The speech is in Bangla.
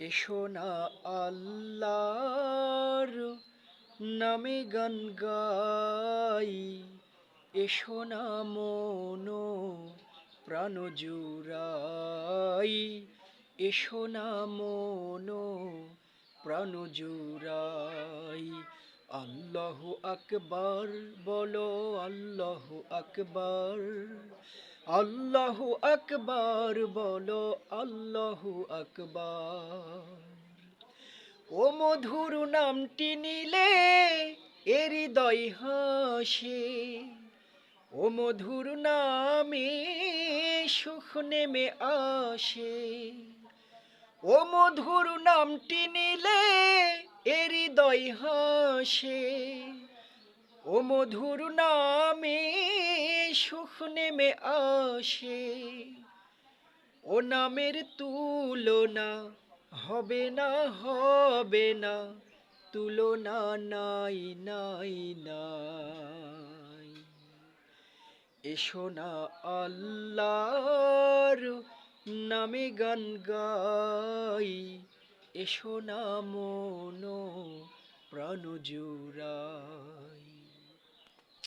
এসো না আল্লাহর নামে গান গাই, এসো না মন প্রাণ জুড়াই, এসো না মন প্রাণ জুড়াই। আল্লাহু আকবার বলো, আল্লাহু আকবার, আল্লাহু আকবার বলো, আল্লাহু আকবার। ও মধুর নামটি নিলে এ হৃদয় হাসে, ও মধুর নামে সুখ নেমে আসে, ও মধুর নামটি নিলে এ হৃদয় হাসে, ও মধুর নামে সুখ নেমে আসে। ও নামের তুলনা হবে না, হবে না, তুলনা নাই নাই নাই। এসো না আল্লাহর নামে গান গাই, এসো না মন প্রাণ জুড়াই।